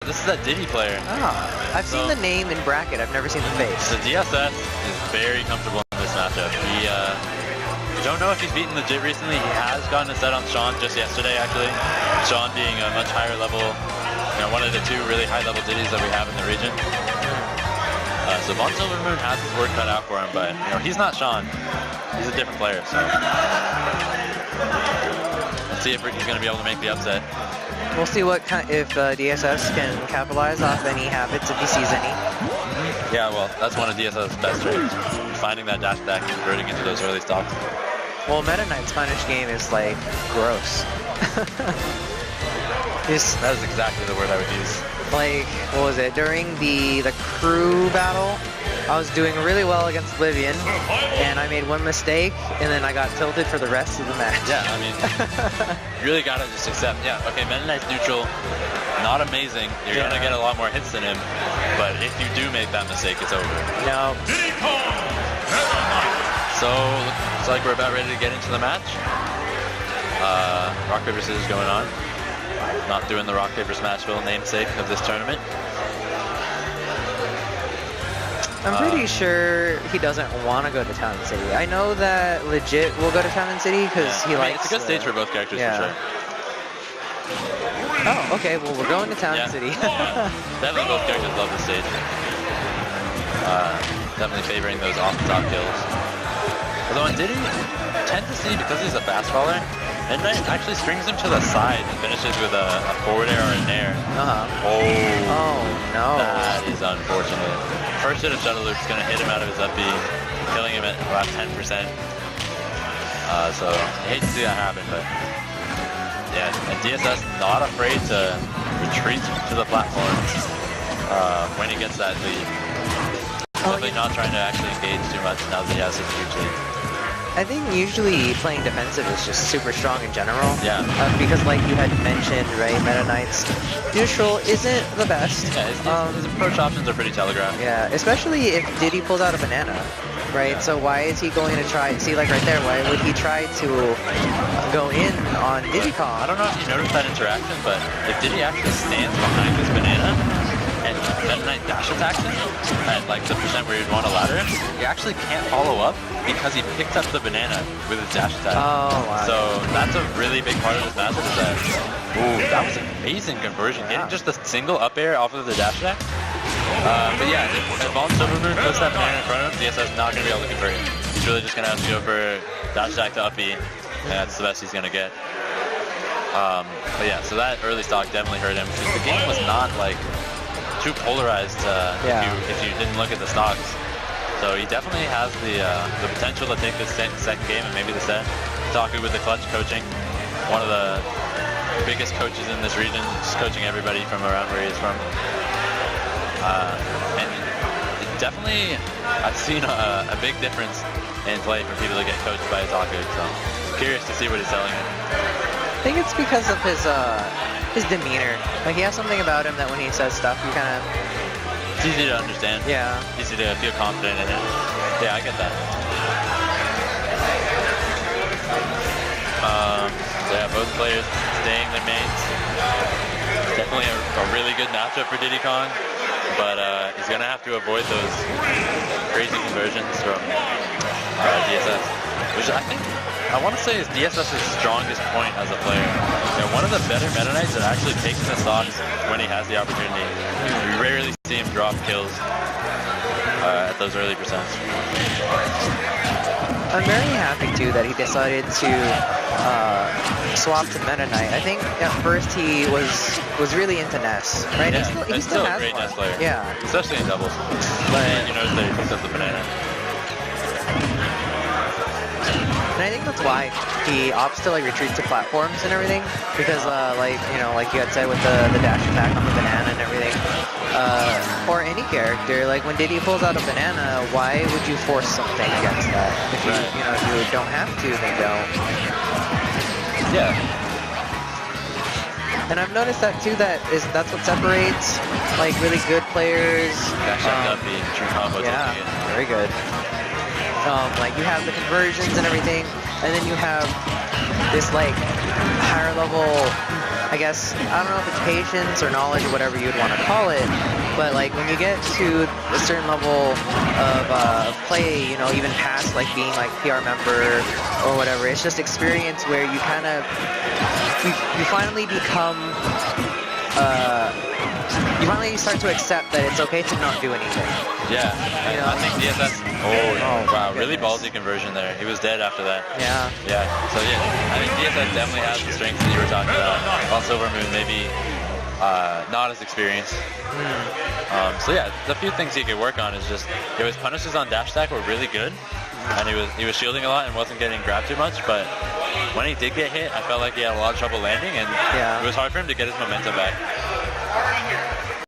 This is that Diddy player. Oh, I've seen the name in bracket. I've never seen the face. The DSS is very comfortable in this matchup. He, don't know if he's beaten Legit recently. He has gotten a set on Sean just yesterday, actually. Sean being a much higher level, you know, one of the two really high level Diddies that we have in the region. So VonSilvermoon has his work cut out for him, but you know, he's not Sean. He's a different player, so let's see if Ricky's going to be able to make the upset. We'll see what if DSS can capitalize off any habits if he sees any. Yeah, well, that's one of DSS's best traits, finding that dash attack and converting into those early stocks. Well, Meta Knight's punish game is like gross. That is exactly the word I would use. Like, what was it? During the crew battle, I was doing really well against Oblivion, and I made one mistake, and then I got tilted for the rest of the match. Yeah, I mean, you really gotta just accept, yeah, okay, Meta Knight's neutral, not amazing, you're gonna get a lot more hits than him, but if you do make that mistake, it's over. No. So, looks like we're about ready to get into the match. Rock, paper, scissors going on. Not doing the rock, paper, smashville namesake of this tournament. I'm pretty sure he doesn't want to go to Town and City. I know that Legit will go to Town and City because he likes. It's a good stage for both characters, for sure. Oh, okay. Well, we're going to Town and City. Definitely both characters love the stage. Definitely favoring those off-the-top kills. Although in Diddy, I tend to see, because he's a fast faller, Midnight actually strings him to the side and finishes with a forward air or a nair. Oh no. That is unfortunate. First hit of Shuttle Loop's going to hit him out of his up B, killing him at about 10%. So I hate to see that happen, but yeah, and DSS not afraid to retreat to the platform when he gets that lead. Definitely not trying to actually engage too much now that he has such a huge lead. I think usually playing defensive is just super strong in general. Yeah. Because like you had mentioned, right, Meta Knight's neutral isn't the best. Yeah, his approach options are pretty telegraphed. Yeah, especially if Diddy pulls out a banana, right? Yeah. So why is he going to try, see like right there, why would he try to go in on Diddy Kong? I don't know if you noticed that interaction, but if Diddy actually stands behind this banana, and Meta Knight dash attacks him at like the percent where you'd want to ladder him, you actually can't follow up because he picked up the banana with his dash attack. Oh, wow. So that's a really big part of this matchup is that, ooh, that was an amazing conversion. Getting just a single up air off of the dash attack. But yeah, if VonSilvermoon puts that banana in front of him, DSS is not going to be able to convert it. He's really just going to have to go for dash attack to up B, and that's the best he's going to get. But yeah, so that early stock definitely hurt him because the game was not like too polarized if you didn't look at the stocks. So he definitely has the potential to take this second game and maybe the set. Taku with the clutch coaching, one of the biggest coaches in this region, just coaching everybody from around where he's from. And definitely, I've seen a big difference in play for people to get coached by Taku. So I'm curious to see what he's telling him. I think it's because of his demeanor. Like he has something about him that when he says stuff, you kind of. It's easy to understand. Yeah. Easy to feel confident in it. Yeah, I get that. So yeah, both players staying their mains. Definitely a really good matchup for Diddy Kong, but he's gonna have to avoid those crazy conversions from DSS, which I want to say is DSS's strongest point as a player. You know, one of the better Meta Knights that actually takes the stocks when he has the opportunity. We rarely see him drop kills at those early percents. I'm very happy too that he decided to swap to Meta Knight. I think at first he was really into Ness, right? Yeah, he still a has great one. Ness player. Yeah. Especially in doubles. But you notice that he picks up the banana. And I think that's why he opts to like retreat to platforms and everything, because like you know, like you had said with the dash attack on the banana and everything, or any character, like when Diddy pulls out a banana, why would you force something against that? If you you know, if you don't have to, then don't. Yeah. And I've noticed that too. That's what separates like really good players. Dash attack up B, true combo. Yeah, very good. Like you have the conversions and everything, and then you have this like higher level I guess, I don't know if it's patience or knowledge or whatever you'd want to call it, but like when you get to a certain level of play, you know, even past like being like PR member or whatever, it's just experience where you kind of, you finally become, you finally start to accept that it's okay to not do anything. Yeah, You know? I think DSS, wow, really goodness. ballsy conversion there. He was dead after that. Yeah. Yeah, so yeah, I think DSS definitely has the strengths that you were talking about. VonSilvermoon maybe not as experienced. So yeah, the few things he could work on is just, his punishes on dash attack were really good, and he was shielding a lot and wasn't getting grabbed too much, but when he did get hit, I felt like he had a lot of trouble landing, and Yeah. it was hard for him to get his momentum back.